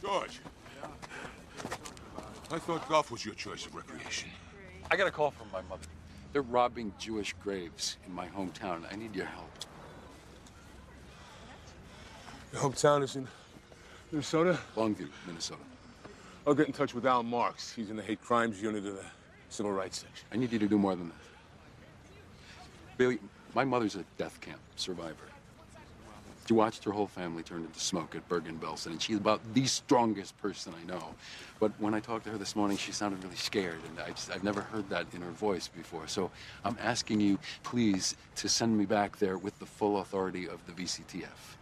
George, I thought golf was your choice of recreation. I got a call from my mother. They're robbing Jewish graves in my hometown. I need your help. Your hometown is in Minnesota? Longview, Minnesota. I'll get in touch with Al Marks. He's in the hate crimes unit of the civil rights section. I need you to do more than that. Billy, my mother's a death camp survivor. She watched her whole family turn into smoke at Bergen-Belsen, and she's about the strongest person I know. But when I talked to her this morning, she sounded really scared, and I've never heard that in her voice before. So I'm asking you, please, to send me back there with the full authority of the VCTF.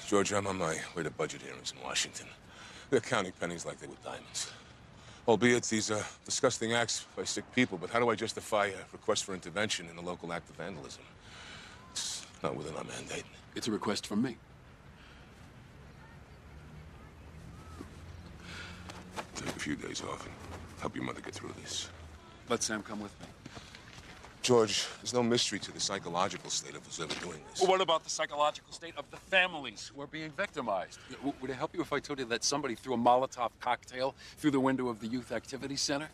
George, I'm on my way to budget hearings in Washington. They're counting pennies like they were diamonds. Albeit these are disgusting acts by sick people, but how do I justify a request for intervention in a local act of vandalism? It's not within our mandate. It's a request from me. Take a few days off and help your mother get through this. Let Sam come with me. George, there's no mystery to the psychological state of who's ever doing this. Well, what about the psychological state of the families who are being victimized? Would it help you if I told you that somebody threw a Molotov cocktail through the window of the Youth Activity Center?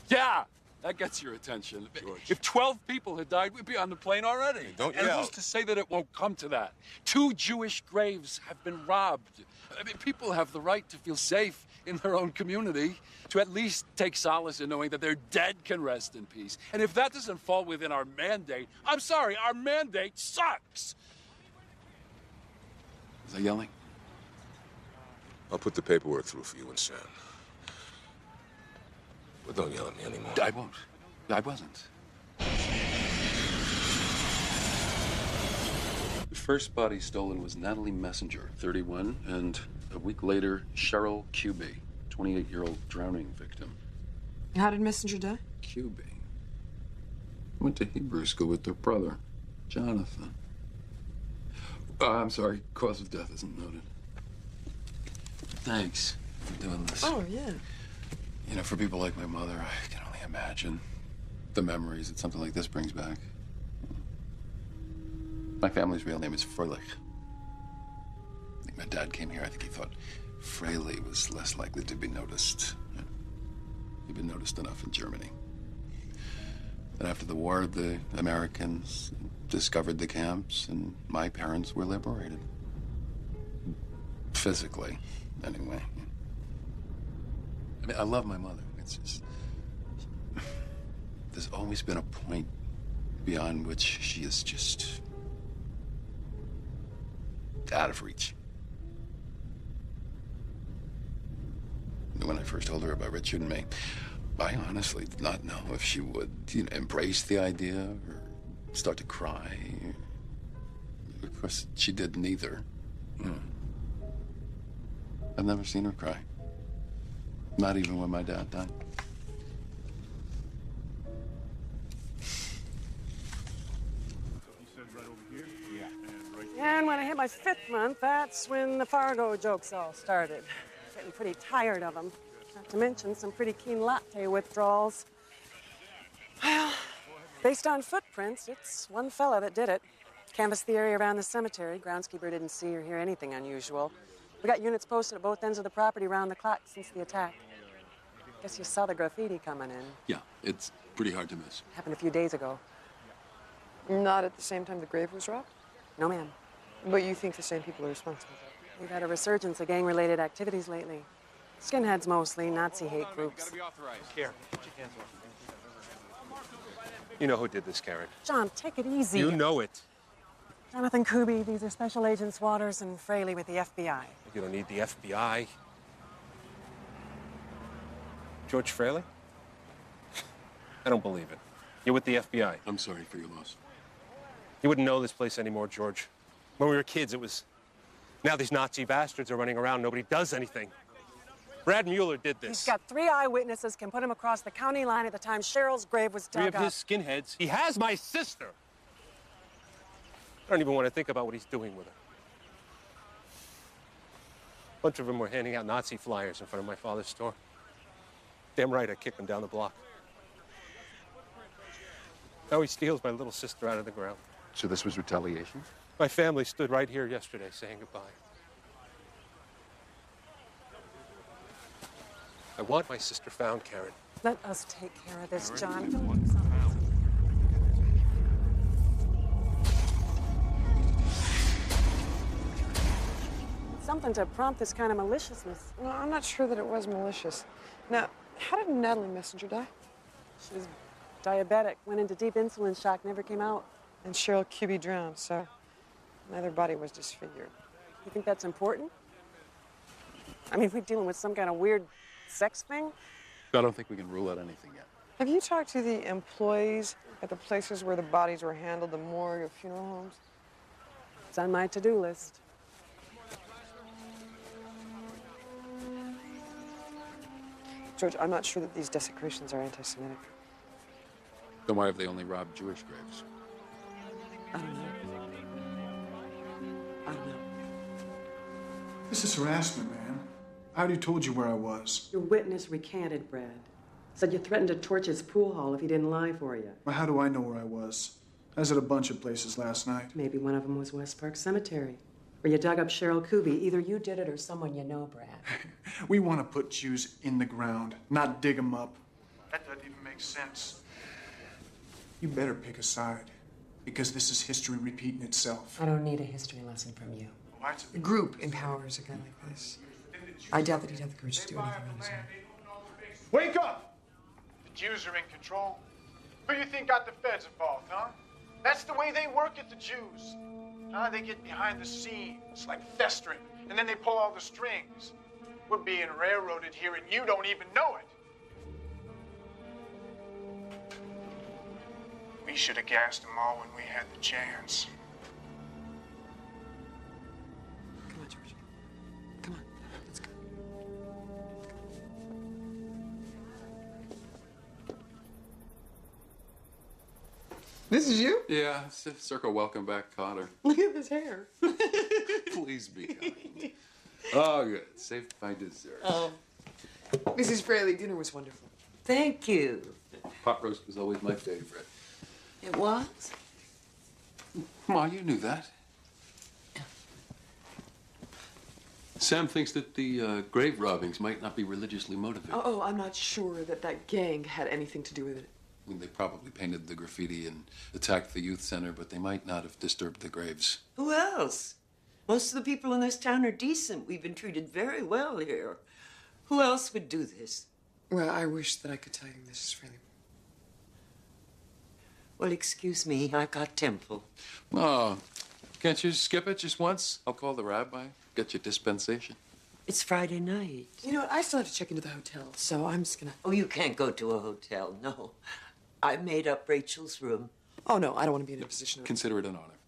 Yeah, that gets your attention. George. If 12 people had died, we'd be on the plane already. Hey, don't and yell. who's to say that it won't come to that? 2 Jewish graves have been robbed. I mean, people have the right to feel safe in their own community, to at least take solace in knowing that their dead can rest in peace. And if that doesn't fall within our mandate, I'm sorry, our mandate sucks. Is that yelling? I'll put the paperwork through for you and Sam. But don't yell at me anymore. I won't. I wasn't. The first body stolen was Natalie Messenger, 31, and a week later, Cheryl Cuby, 28-year-old drowning victim. How did Messenger die? Cuby went to Hebrew school with their brother, Jonathan. I'm sorry, cause of death isn't noted. Thanks for doing this. Oh, yeah. You know, for people like my mother, I can only imagine the memories that something like this brings back. My family's real name is Freilich. I think my dad came here, I think he thought Fraley was less likely to be noticed. He'd been noticed enough in Germany. And after the war, the Americans discovered the camps, and my parents were liberated. Physically, anyway. I mean, I love my mother. It's just... There's always been a point beyond which she is just... out of reach. When I first told her about Richard and me, I honestly did not know if she would, embrace the idea or start to cry. Of course, she did neither. I've never seen her cry. Not even when my dad died. And when I hit my 5th month, that's when the Fargo jokes all started. Getting pretty tired of them. Not to mention some pretty keen latte withdrawals. Well, based on footprints, it's one fella that did it. Canvassed the area around the cemetery. Groundskeeper didn't see or hear anything unusual. We got units posted at both ends of the property around the clock since the attack. Guess you saw the graffiti coming in. Yeah, it's pretty hard to miss. Happened a few days ago. Not at the same time the grave was robbed? No, ma'am. But you think the same people are responsible? We've had a resurgence of gang-related activities lately. Skinheads mostly, Nazi hate groups. Here, put your hands off. You know who did this, Karen. John, take it easy. You know it. Jonathan Kuby, these are Special Agents Waters and Fraley with the FBI. You don't need the FBI. George Fraley? I don't believe it. You're with the FBI. I'm sorry for your loss. You wouldn't know this place anymore, George. When we were kids, it was... Now these Nazi bastards are running around. Nobody does anything. Brad Mueller did this. He's got 3 eyewitnesses, can put him across the county line at the time Cheryl's grave was dug 3 up. of his skinheads. He has my sister. I don't even want to think about what he's doing with her. A bunch of them were handing out Nazi flyers in front of my father's store. Damn right, I kicked him down the block. Now he steals my little sister out of the ground. So this was retaliation? My family stood right here yesterday saying goodbye. I want my sister found, Karen. Let us take care of this, John. Something to prompt this kind of maliciousness. No, I'm not sure that it was malicious. Now, how did Natalie Messenger die? She was diabetic, went into deep insulin shock, never came out. And Cheryl Kuby drowned, so neither body was disfigured. You think that's important? I mean, we're dealing with some kind of weird sex thing? I don't think we can rule out anything yet. Have you talked to the employees at the places where the bodies were handled, the morgue or funeral homes? It's on my to-do list. George, I'm not sure that these desecrations are anti-Semitic. Then why have they only robbed Jewish graves? I don't know. I don't know. This is harassment, man. I already told you where I was. Your witness recanted, Brad. Said you threatened to torch his pool hall if he didn't lie for you. Well, how do I know where I was? I was at a bunch of places last night. Maybe one of them was West Park Cemetery, where you dug up Cheryl Kuby. Either you did it or someone you know, Brad. We want to put Jews in the ground, not dig them up. That doesn't even make sense. You better pick a side, because this is history repeating itself. I don't need a history lesson from you. The group empowers a guy like this. I doubt that he'd have the courage to do anything on his own. Wake up! The Jews are in control. Who you think got the feds involved, huh? That's the way they work at the Jews. They get behind the scenes, like festering, and then they pull all the strings. We're being railroaded here, and you don't even know it. We should have gassed them all when we had the chance. Come on, George. Come on, let's go. This is you? Yeah, circle welcome back, Cotter. Look at this hair. Please be kind. Oh, good. Saved by dessert. Mrs. Fraley, dinner was wonderful. Thank you. Pot roast was always my favorite. It was? Ma, you knew that. Sam thinks that the grave robbings might not be religiously motivated. Oh, I'm not sure that that gang had anything to do with it. I mean, they probably painted the graffiti and attacked the youth center, but they might not have disturbed the graves. Who else? Most of the people in this town are decent. We've been treated very well here. Who else would do this? Well, I wish that I could tell you, Mrs. Fraley. Well, excuse me, I've got Temple. Oh, can't you skip it just once? I'll call the rabbi, get you dispensation. It's Friday night. You know what? I still have to check into the hotel, so I'm just gonna... Oh, you can't go to a hotel, no. I made up Rachel's room. Oh, no, I don't want to be in a position of... Consider it an honor.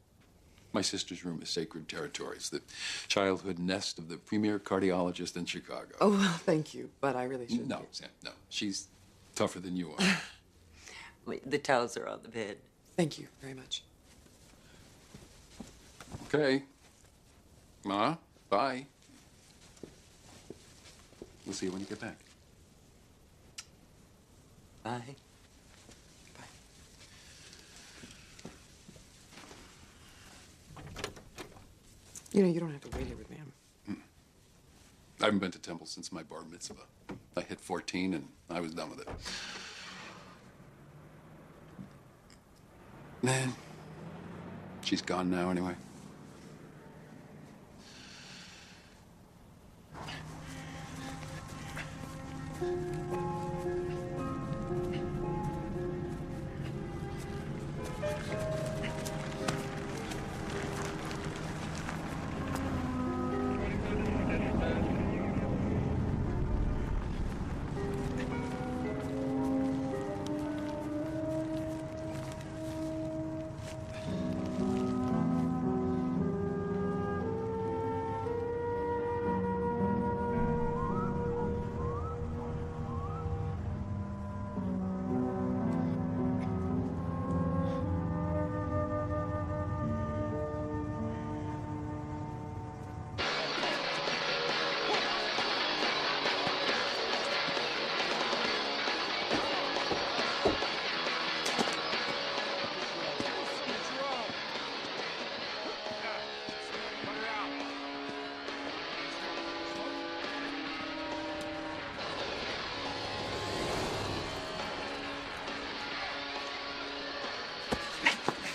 My sister's room is sacred territory. It's the childhood nest of the premier cardiologist in Chicago. Oh, well, thank you, but I really shouldn't. No, Sam, no. She's tougher than you are. Wait, the towels are on the bed. Thank you very much. Okay. Ma, bye. We'll see you when you get back. Bye. You know, you don't have to wait here with me. I haven't been to temple since my bar mitzvah. I hit 14 and I was done with it. Man, she's gone now anyway.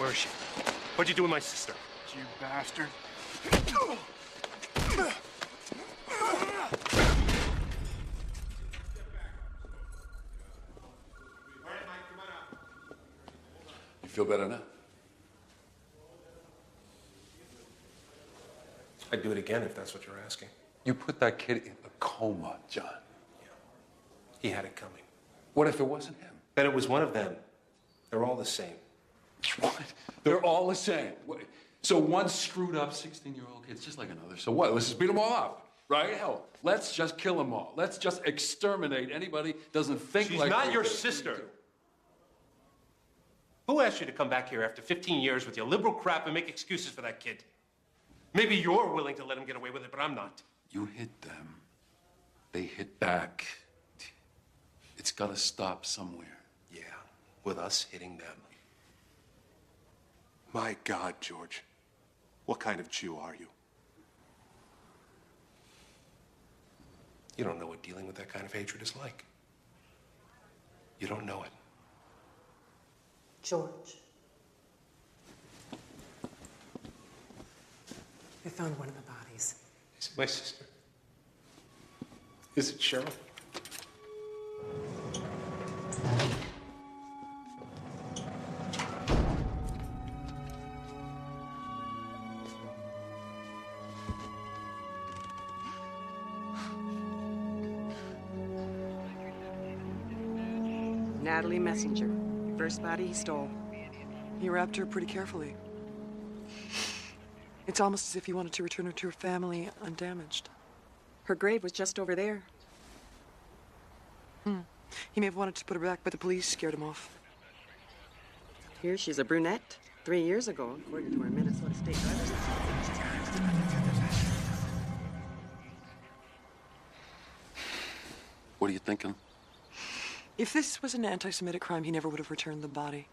Where is she? What'd you do with my sister? You bastard. You feel better now? I'd do it again if that's what you're asking. You put that kid in a coma, John. Yeah. He had it coming. What if it wasn't him? Then it was one of them. They're all the same. What? They're all the same. So one screwed up 16-year-old kid's just like another. So what? Let's just beat them all up, right? Hell, let's just kill them all. Let's just exterminate anybody doesn't think She's like... not your sister. Who asked you to come back here after 15 years with your liberal crap and make excuses for that kid? Maybe you're willing to let him get away with it, but I'm not. You hit them. They hit back. It's got to stop somewhere. Yeah, with us hitting them. My God, George. What kind of Jew are you? You don't know what dealing with that kind of hatred is like. You don't know it. George. I found one of the bodies. Is it my sister? Is it Cheryl? Natalie Messenger. First body he stole. He wrapped her pretty carefully. It's almost as if he wanted to return her to her family undamaged. Her grave was just over there. He may have wanted to put her back, but the police scared him off. Here she's a brunette. 3 years ago, according to her Minnesota State driver's license. What are you thinking? If this was an anti-Semitic crime, he never would have returned the body.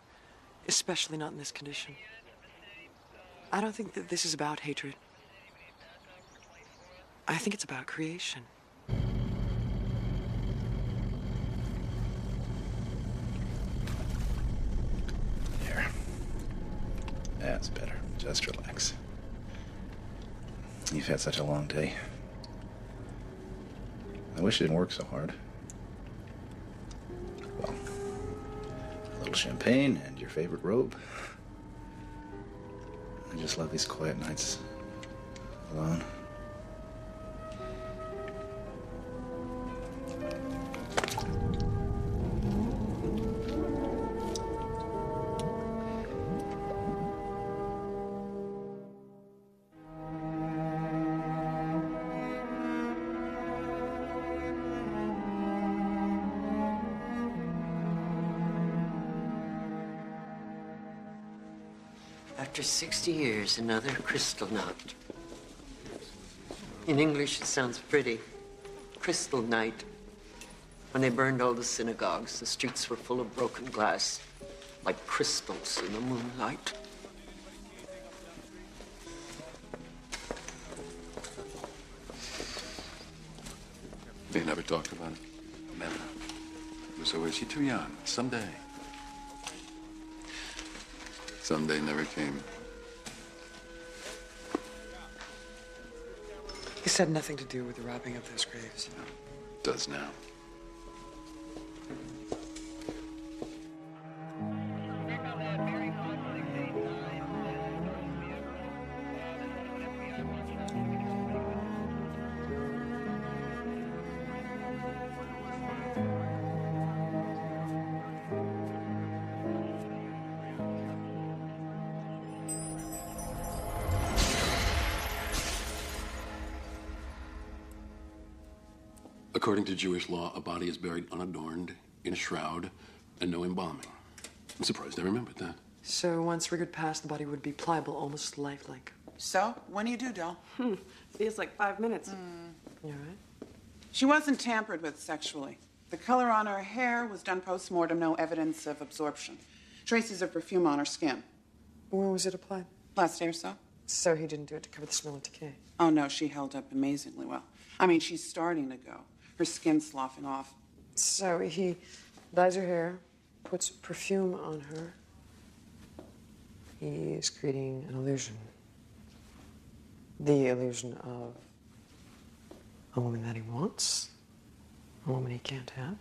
Especially not in this condition. I don't think that this is about hatred. I think it's about creation. There. That's better. Just relax. You've had such a long day. I wish it didn't work so hard. Well, a little champagne and your favorite robe. I just love these quiet nights alone. After 60 years, another crystal knot. In English, it sounds pretty. Crystal night. When they burned all the synagogues, the streets were full of broken glass, like crystals in the moonlight. They never talked about it. Never. It was always, you're too young. Someday. Someday never came. This had nothing to do with the robbing of those graves. No, it does now. According to Jewish law, a body is buried unadorned, in a shroud, and no embalming. I'm surprised I remembered that. So once Rigard passed, the body would be pliable, almost lifelike. So, when do you do, Del? Feels like 5 minutes. You all right? She wasn't tampered with sexually. The color on her hair was done post-mortem, no evidence of absorption. Traces of perfume on her skin. When was it applied? Last day or so? So he didn't do it to cover the smell of decay. Oh, no, she held up amazingly well. I mean, she's starting to go. Her skin's sloughing off. So he dyes her hair, puts perfume on her, He is creating an illusion. The illusion of a woman that he wants, a woman he can't have.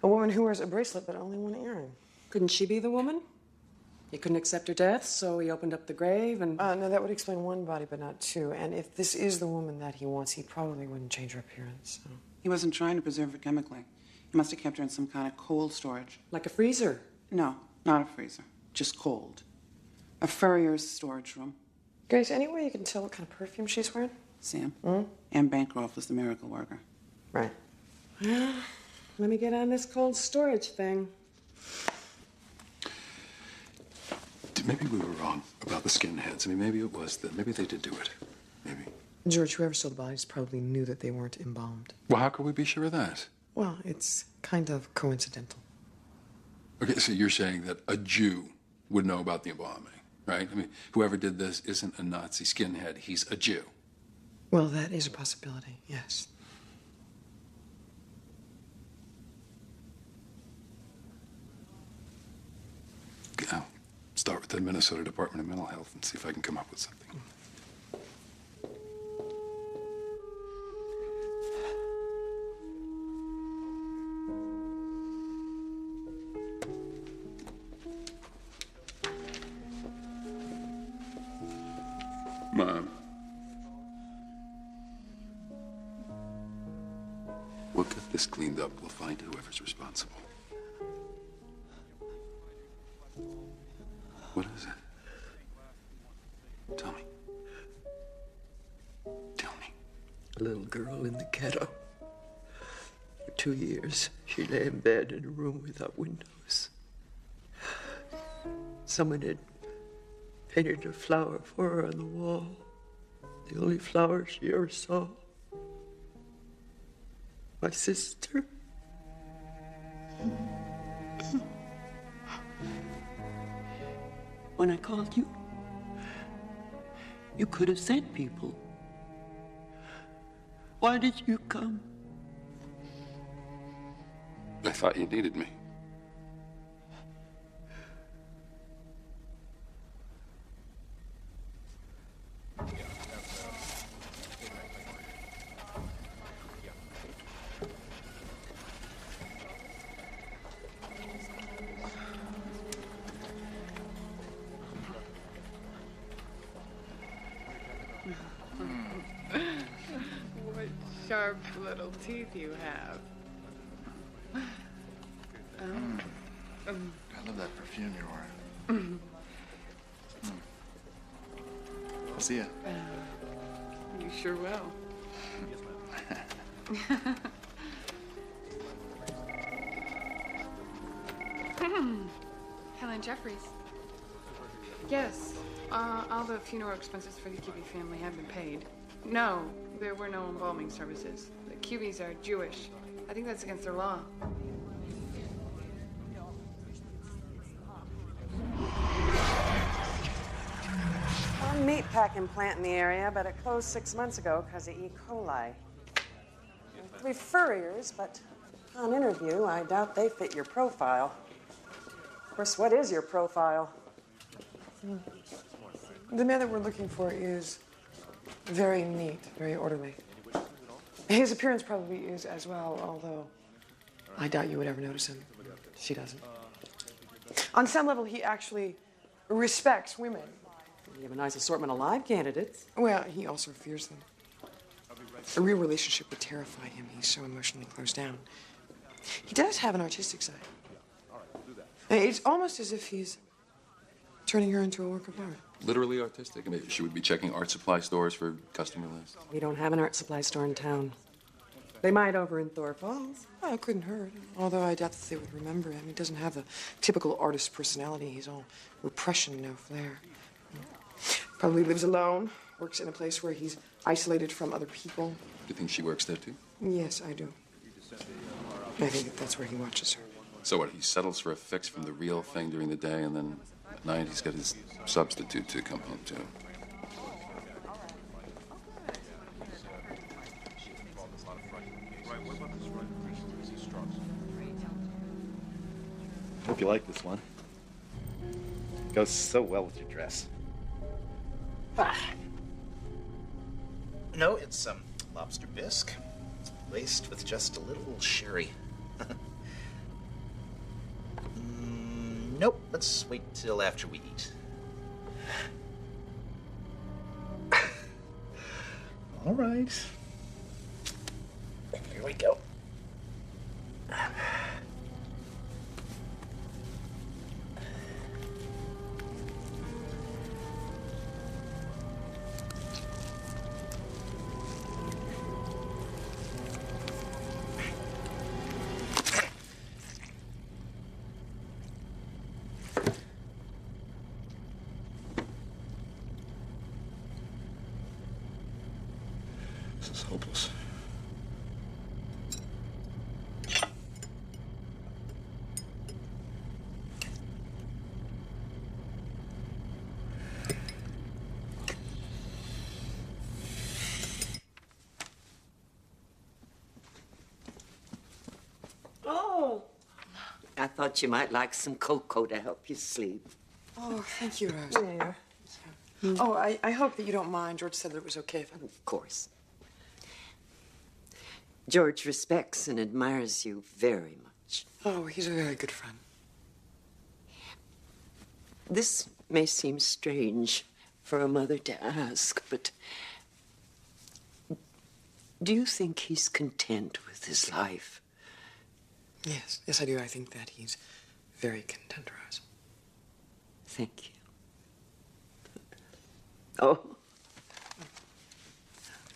A woman who wears a bracelet but only one earring. Couldn't she be the woman? He couldn't accept her death, so he opened up the grave and... No, that would explain one body, but not two. And if this is the woman that he wants, he probably wouldn't change her appearance. So. He wasn't trying to preserve her chemically. He must have kept her in some kind of cold storage. Like a freezer? No, not a freezer. Just cold. A furrier's storage room. Grace, any way you can tell what kind of perfume she's wearing? Sam. Anne Bancroft was the miracle worker. Right. Let me get on this cold storage thing. Maybe we were wrong about the skinheads. I mean, maybe it was that. Maybe they did do it. Maybe. George, whoever stole the bodies probably knew that they weren't embalmed. Well, how could we be sure of that? Well, it's kind of coincidental. Okay, so you're saying that a Jew would know about the embalming, right? I mean, whoever did this isn't a Nazi skinhead. He's a Jew. Well, that is a possibility, yes. I'll start with the Minnesota Department of Mental Health and see if I can come up with something. Mom. We'll get this cleaned up. We'll find whoever's responsible. What is it? Tell me. Tell me. A little girl in the ghetto. For 2 years, she lay in bed in a room without windows. Someone had painted a flower for her on the wall. The only flower she ever saw. My sister. When I called you, you could have sent people. Why did you come? I thought you needed me. What sharp little teeth you have. I love that perfume you're wearing. I'll see ya. You sure will. Helen Jeffries. Yes, all the funeral expenses for the Cuby family have been paid. No, there were no embalming services. The Cubys are Jewish. I think that's against their law. One meat packing plant in the area, but it closed 6 months ago because of E. coli. 3 furriers, but on interview, I doubt they fit your profile. Of course, what is your profile? The man that we're looking for is very neat, very orderly. His appearance probably is as well, although I doubt you would ever notice him. She doesn't. On some level, he actually respects women. You have a nice assortment of live candidates. Well, he also fears them. A real relationship would terrify him. He's so emotionally closed down. He does have an artistic side. It's almost as if he's turning her into a work of art. Literally artistic. I mean, she would be checking art supply stores for customer lists. We don't have an art supply store in town. They might over in Thorpe Falls. Well, it couldn't hurt. Although I doubt that they would remember him. He doesn't have the typical artist personality. He's all repression, no flair. Probably lives alone, works in a place where he's isolated from other people. Do you think she works there, too? Yes, I do. I think that that's where he watches her. So what, he settles for a fix from the real thing during the day, and then at night he's got his substitute to come home to. Hope you like this one. Goes so well with your dress. No, it's lobster bisque, laced with just a little sherry. Nope, let's wait till after we eat. All right. Here we go. This is hopeless. Oh, I thought you might like some cocoa to help you sleep. Oh, thank you, Rose. There. Oh, I hope that you don't mind. George said that it was okay if I... Of course. George respects and admires you very much. Oh, he's a very good friend. This may seem strange for a mother to ask, but do you think he's content with his life? Yes, yes, I do. I think that he's very content, Rose. Thank you. Oh.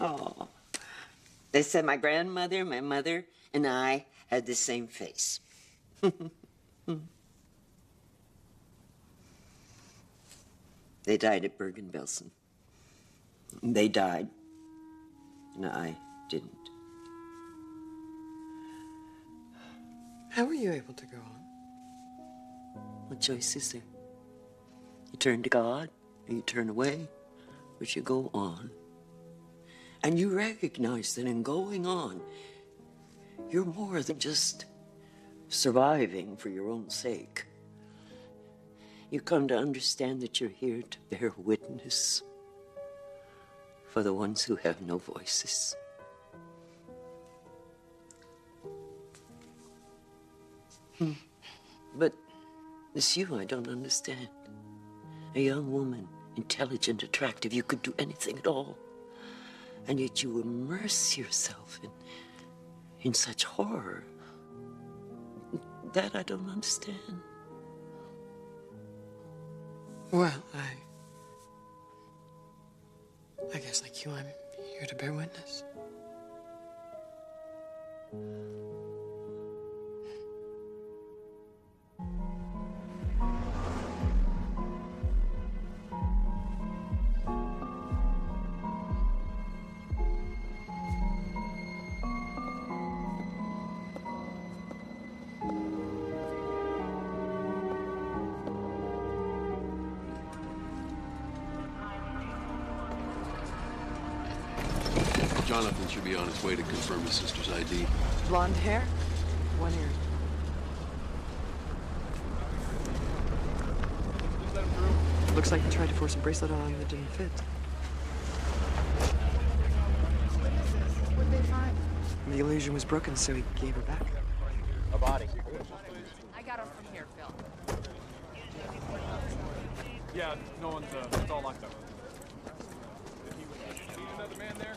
Oh. They said my grandmother, my mother, and I had the same face. They died at Bergen-Belsen. They died, and I didn't. How were you able to go on? What choice is there? You turn to God, or you turn away, or you go on. And you recognize that in going on, you're more than just surviving for your own sake. You come to understand that you're here to bear witness for the ones who have no voices. But it's you I don't understand. A young woman, intelligent, attractive, you could do anything at all. And yet you immerse yourself in such horror. That I don't understand. Well, I guess like you, I'm here to bear witness. Jonathan should be on his way to confirm his sister's ID. Blonde hair, one ear. Looks like he tried to force a bracelet on that didn't fit. What'd they find? The illusion was broken, so he gave her back. A body. I got him from here, Phil. Yeah, no one's, it's all locked up. Another man there?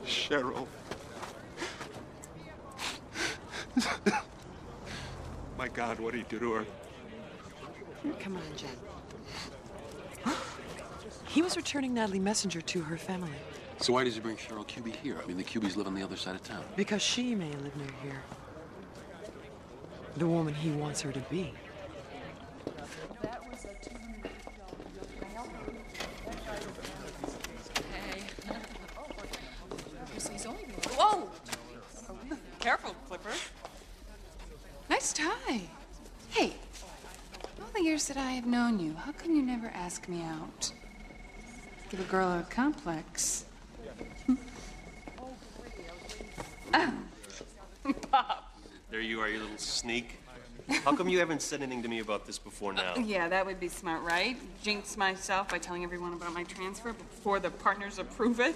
Cheryl. My God, what did he do to her? Come on, Jen. He was returning Natalie Messenger to her family. So why does he bring Cheryl Cuby here? I mean, the Cubys live on the other side of town. Because she may live near here. The woman he wants her to be. Whoa! Careful, Clipper. Nice tie. Hey, all the years that I have known you, how come you never ask me out? Give a girl a complex. Pop. There you are, you little sneak. How come you haven't said anything to me about this before now? Yeah, that would be smart, right? Jinx myself by telling everyone about my transfer before the partners approve it.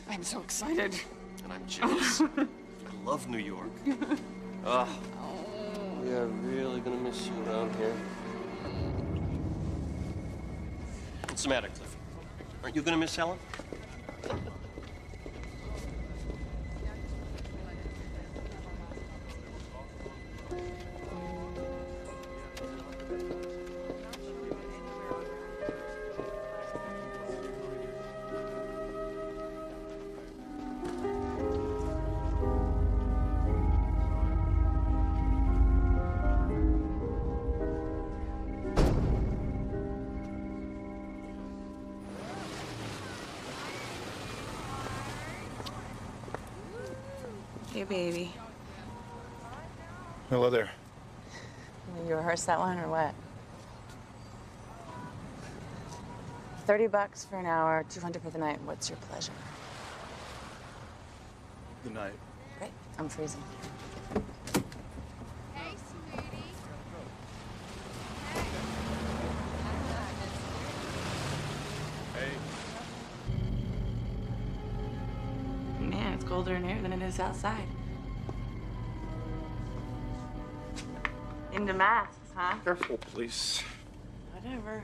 I'm so excited. And I'm jealous. I love New York. We are really gonna miss you around here. What's the matter, Cliff? Aren't you gonna miss Helen? Hey, baby. Hello there. You rehearsed that one or what? $30 for an hour, $200 for the night. What's your pleasure? Good night. Great. I'm freezing. Hey, sweetie. Man, it's colder in here than it is outside. Into masks, huh? Careful, please. Whatever.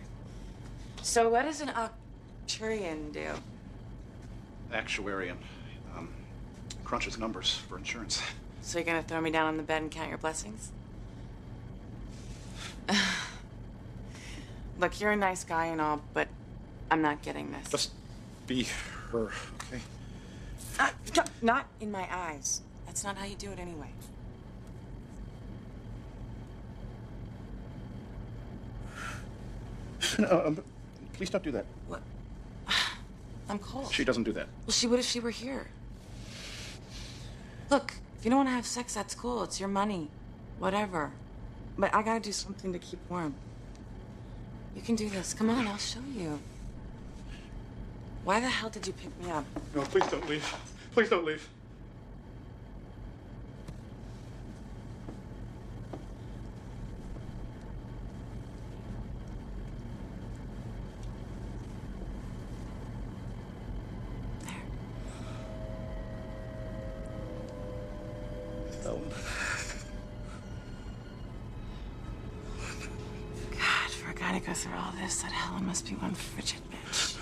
So what does an actuarian do? Actuarian. Crunches numbers for insurance. So you're gonna throw me down on the bed and count your blessings? Look, you're a nice guy and all, but I'm not getting this. Just be her, okay? Not in my eyes. That's not how you do it anyway. No, please don't do that. What? I'm cold. She doesn't do that. Well, she would if she were here. Look, if you don't want to have sex, that's cool. It's your money. Whatever. But I gotta do something to keep warm. You can do this. Come on, I'll show you. Why the hell did you pick me up? No, please don't leave. Please don't leave. Helen. God, for a guy to go through all this, that Helen must be one frigid bitch.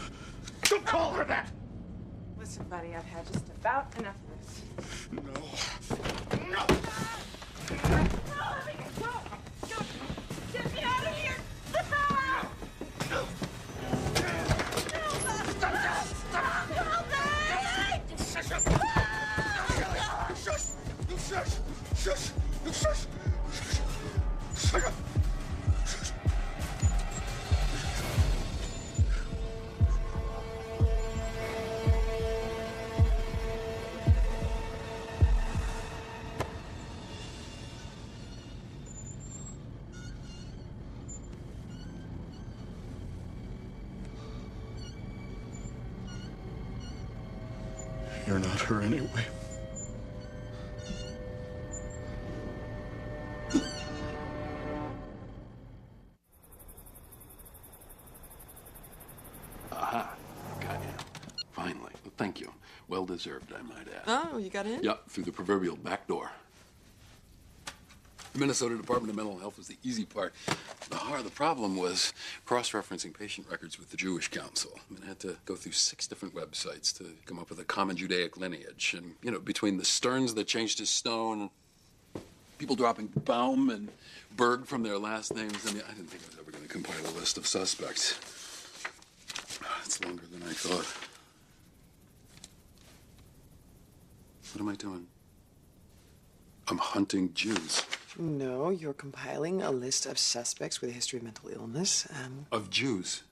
Don't call her that! Listen, buddy, I've had just about enough of this. No. No! Get me out of here! You're not her anyway. Aha. Got you. Finally. Thank you. Well deserved, I might add. Oh, you got in? Yeah, through the proverbial back door. The Minnesota Department of Mental Health was the easy part. The problem was cross-referencing patient records with the Jewish Council. I mean, I had to go through 6 different websites to come up with a common Judaic lineage. And, you know, between the Stearns that changed to Stone, people dropping Baum and Berg from their last names, I mean, I didn't think I was ever going to compile a list of suspects. It's longer than I thought. What am I doing? I'm hunting Jews. No, you're compiling a list of suspects with a history of mental illness. Of Jews.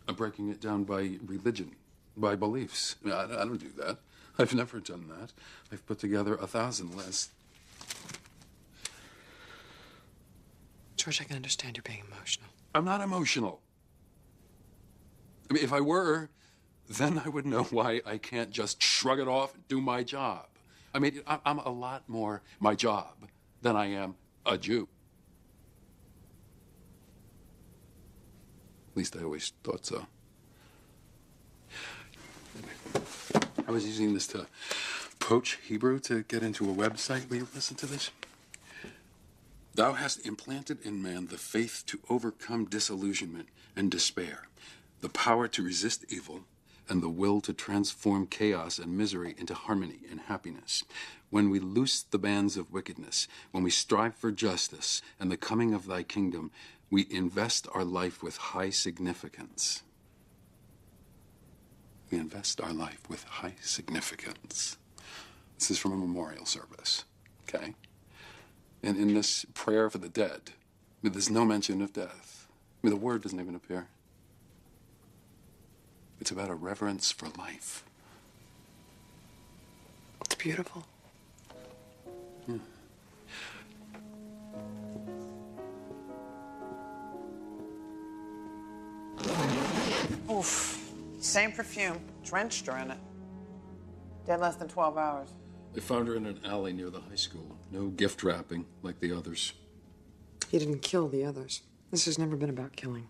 I'm breaking it down by religion, by beliefs. I mean, I don't do that. I've never done that. I've put together 1,000 lists. George, I can understand you're being emotional. I'm not emotional. I mean, if I were, then I would know why I can't just shrug it off and do my job. I mean, I'm a lot more my job than I am a Jew. At least I always thought so. I was using this to poach Hebrew to get into a website. Will you listen to this? Thou hast implanted in man the faith to overcome disillusionment and despair, the power to resist evil, and the will to transform chaos and misery into harmony and happiness. When we loose the bands of wickedness, when we strive for justice and the coming of thy kingdom, we invest our life with high significance. We invest our life with high significance. This is from a memorial service, okay? And in this prayer for the dead, there's no mention of death. I mean, the word doesn't even appear. It's about a reverence for life. It's beautiful. Yeah. Oof. Same perfume. Drenched her in it. Dead less than 12 hours. They found her in an alley near the high school. No gift wrapping like the others. He didn't kill the others. This has never been about killing.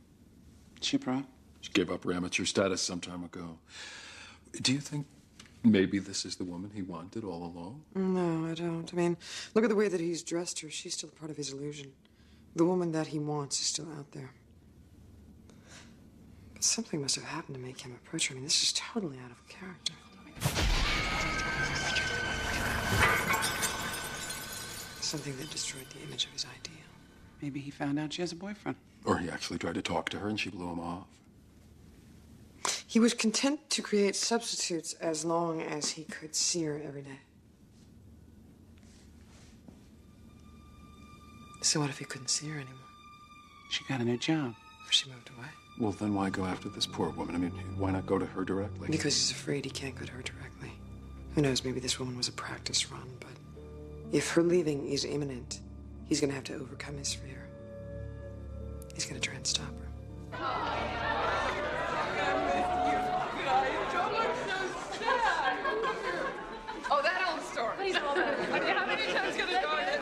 She brought? She gave up her amateur status some time ago. Do you think maybe this is the woman he wanted all along? No, I don't. I mean, look at the way that he's dressed her. She's still part of his illusion. The woman that he wants is still out there. But something must have happened to make him approach her. I mean, this is totally out of character. Something that destroyed the image of his ideal. Maybe he found out she has a boyfriend. Or he actually tried to talk to her and she blew him off. He was content to create substitutes as long as he could see her every day. So what if he couldn't see her anymore? She got a new job. Or she moved away? Well, then why go after this poor woman? I mean, why not go to her directly? Because he's afraid he can't go to her directly. Who knows, maybe this woman was a practice run, but if her leaving is imminent, he's gonna have to overcome his fear. He's gonna try and stop her. Oh, that old story. Please, how many times can I go again?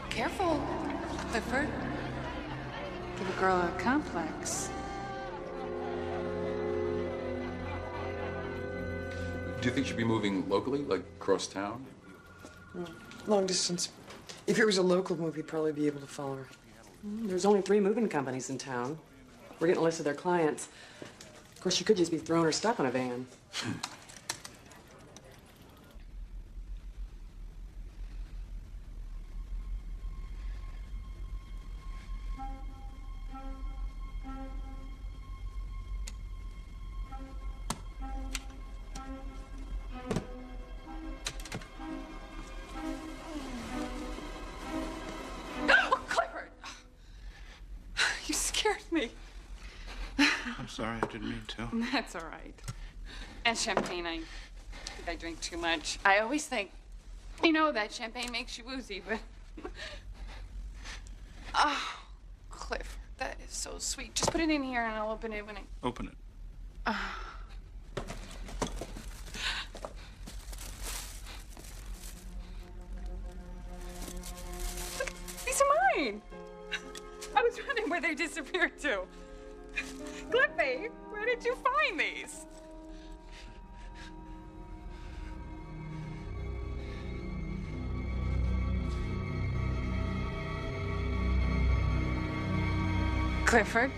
Careful, Clifford. Give a girl a complex. Do you think she'd be moving locally, like across town? Long distance. If it was a local move, he'd probably be able to follow her. There's only 3 moving companies in town. We're getting a list of their clients. Of course, she could just be thrown or stuck on a van. I'm sorry, I didn't mean to. That's all right. And champagne, I think I drink too much. I always think, you know, that champagne makes you woozy, but... Oh, Clifford, that is so sweet. Just put it in here and I'll open it when I... Open it. These are mine. I was wondering where they disappeared to. Cliffy, where did you find these? Clifford?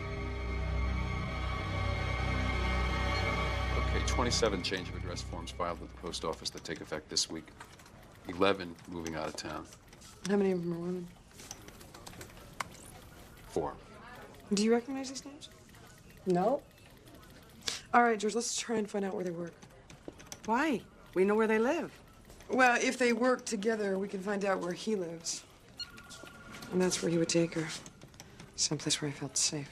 Okay, 27 change of address forms filed with the post office that take effect this week. 11 moving out of town. How many of them are women? 4. Do you recognize these names? No. All right, George, let's try and find out where they work. Why? We know where they live. Well, if they work together, we can find out where he lives. And that's where he would take her. Someplace where I felt safe.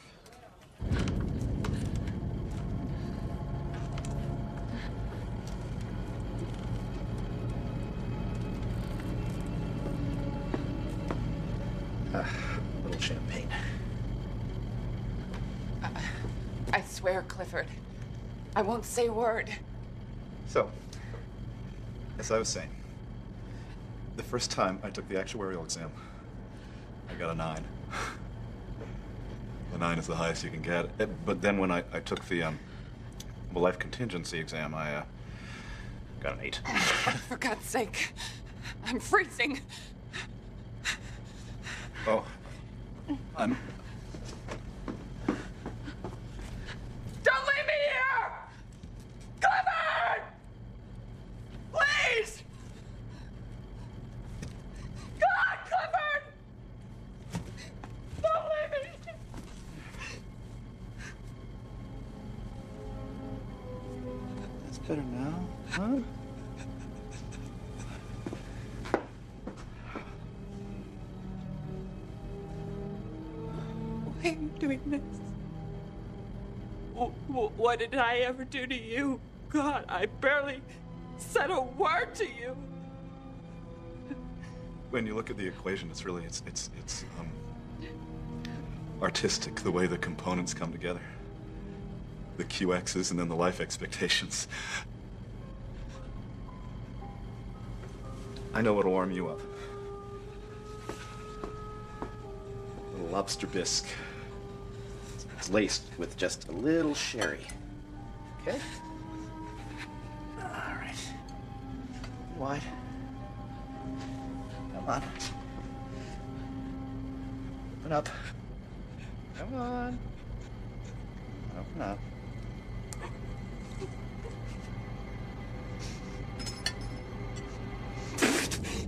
A little champagne. swear, Clifford, I won't say a word. So, as I was saying, the first time I took the actuarial exam, I got a 9. The 9 is the highest you can get. But then when I took the life contingency exam, I got an 8. For God's sake, I'm freezing. Oh, I'm... Don't leave me here! Clifford! Please! God, Clifford! Don't leave me! That's better now, huh? Why are you doing this? What did I ever do to you? God, I barely said a word to you. When you look at the equation, it's really, it's artistic, the way the components come together. The QXs and then the life expectations. I know what'll warm you up. A little lobster bisque. It's laced with just a little sherry. Okay? All right. Wide. Come on. Open up. Come on. Open up.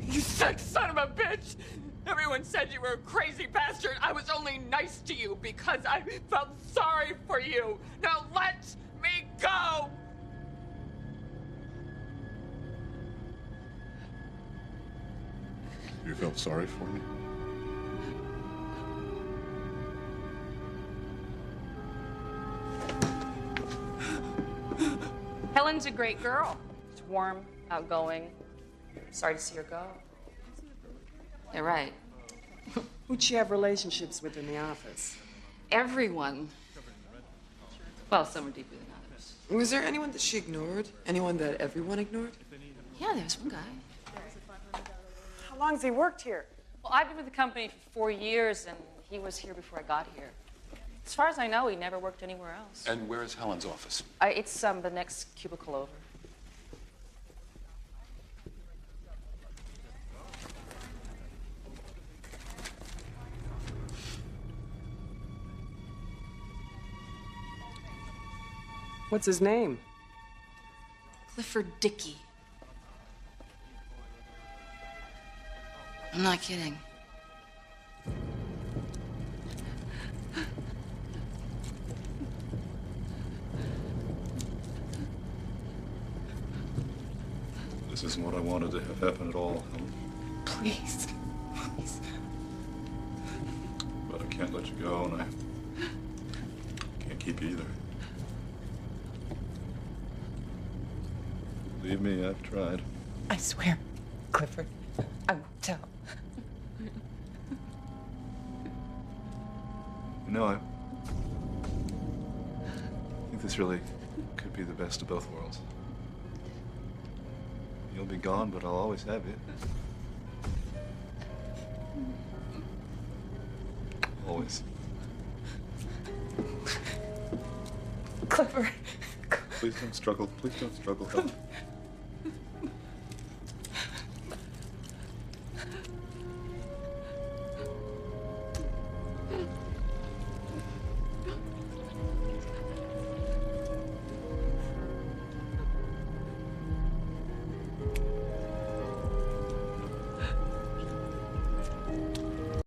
You sick son of a bitch! Everyone said you were a crazy bastard. I was only nice to you because I felt sorry for you. Now let me go! You felt sorry for me? Helen's a great girl. She's warm, outgoing. Sorry to see her go. They're right. Who'd she have relationships with in the office? Everyone. Well, some are deeper than others. Was there anyone that she ignored? Anyone that everyone ignored? Yeah, there's one guy. How long's he worked here? Well, I've been with the company for 4 years, and he was here before I got here. As far as I know, he never worked anywhere else. And where is Helen's office? It's the next cubicle over. What's his name? Clifford Dickey. I'm not kidding. This isn't what I wanted to have happen at all. Please. Please. But I can't let you go, and I can't keep you either. Believe me, I've tried. I swear, Clifford, I won't tell. You know, I think this really could be the best of both worlds. You'll be gone, but I'll always have you. Always. Clifford. Please don't struggle. Please don't struggle. Help.